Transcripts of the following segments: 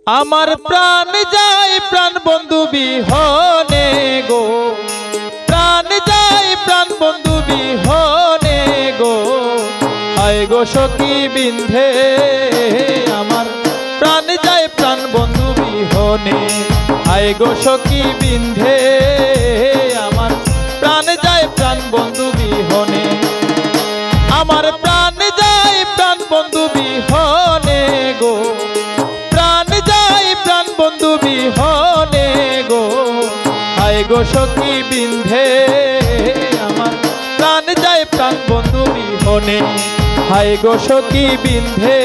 আমার প্রাণ যায় প্রাণ বন্ধু বিহনে গো, প্রাণ যায় প্রাণ বন্ধু বিহনে গো, হায় গো সখী বিন্ধে আমার প্রাণ যায় প্রাণ বন্ধু বিহনে, হায় গো সখী বিন্ধে আমার প্রাণ যায় প্রাণ বন্ধু বিহনে। আমার প্রাণ যায় প্রাণ বন্ধু বিহনে গো, প্রাণ যায় প্রাণ বন্ধু বিহনে গো, হায় গো সখী বিন্ধে আমার প্রাণ যায় প্রাণ বন্ধু বিহনে, হায় গো সখী বিন্ধে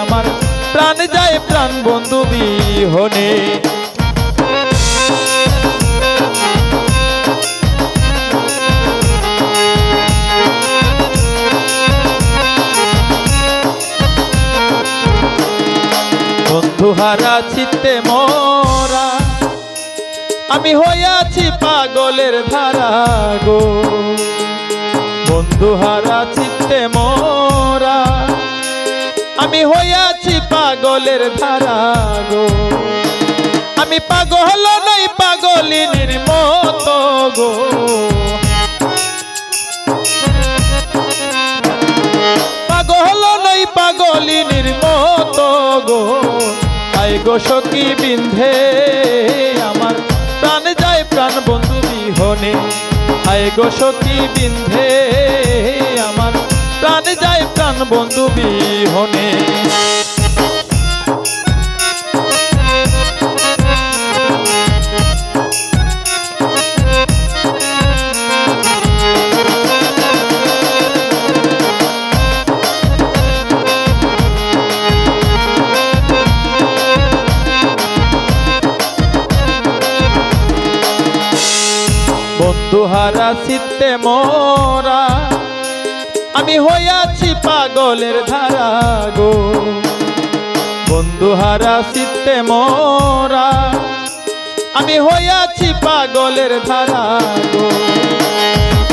আমার প্রাণ যায় প্রাণ বন্ধু বিহনে। বন্ধুহারা চিত্তে মোরা আমি হইয়াছি পাগলের ধারা গো, বন্ধুহারা চিত্তে মোরা আমি হইয়াছি পাগলের ধারা গো, আমি পাগল নই পাগলিনীর মতো গো, পাগল নই পাগলিনীর মতো গো, হায় গো সখী বিন্ধে আমার প্রাণ যায় প্রাণ বন্ধু বিহনে, হায় গো সখী বিন্ধে আমার প্রাণ যায় প্রাণ বন্ধু বিহনে। বন্ধুহারা চিত্তে মোরা আমি হইয়াছি পাগলের ধারা গো, বন্ধুহারা চিত্তে মোরা আমি হইয়াছি পাগলের ধারা গো,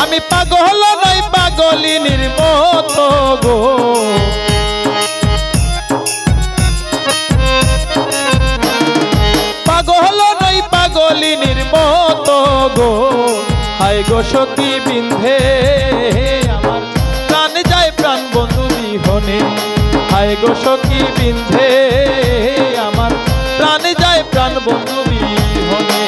আমি পাগল নই পাগলিনীর মতো গো, পাগল নই পাগলিনীর মতো গো, হায় গো সখী বিন্ধে আমার প্রাণ যায় প্রাণ বন্ধু বিহনে, হায় গো সখী বিন্ধে আমার প্রাণ যায় প্রাণ বন্ধু বিহনে।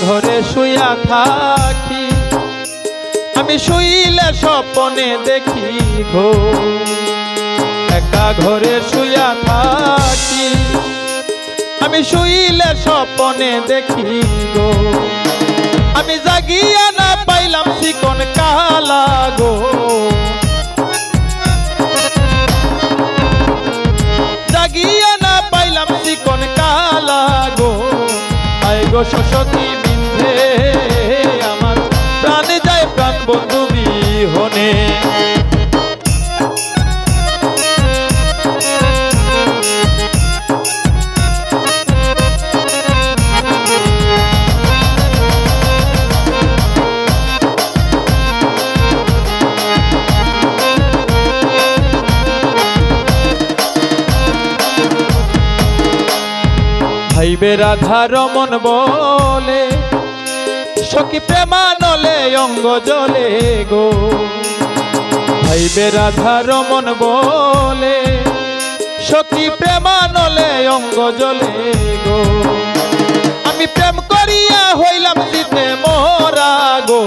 ঘরে শুইয়া থাকি আমি শুইলে স্বপ্নে দেখি গো, একা ঘরে শুইয়া থাকি আমি শুইলে স্বপ্নে দেখি গো, আমি জাগিয়া না পাইলাম চিকন কালা গো, জাগিয়া না পাইলাম চিকন কালা গো, হায় গো সখী বিন্ধে আমার প্রাণ যায় প্রাণ বন্ধু বিহনে। ভাইবে রাধা রমন বলে সখী প্রেমানলে অঙ্গ জলে গো, ভাইবে রাধা রমন বলে সখী প্রেমানলে অঙ্গ জলে গো, আমি প্রেম করিয়া হইলাম চিতে মোরা গো,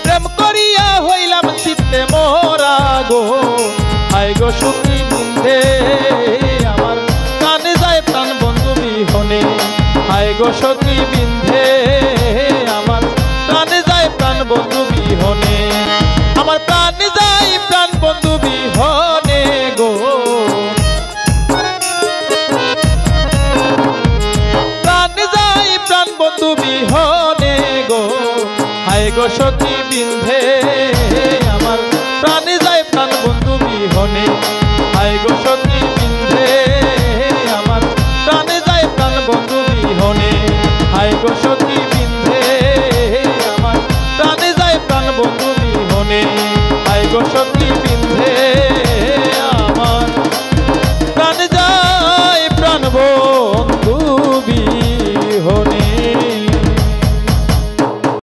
প্রেম করিয়া হইলাম চিতে মোরা গো, হায় গো সখী বিন্ধে আমার প্রাণ যায় প্রাণ বন্ধু বিহনে, হায় গো সখী বিন্ধে আমার প্রাণ যায় প্রাণ বন্ধু বিহনে, আমার প্রাণ যায় প্রাণ বন্ধু বিহনে গো, প্রাণ যায় প্রাণ বন্ধু বিহনে হায় গো সখী বিন্ধে আমার প্রাণে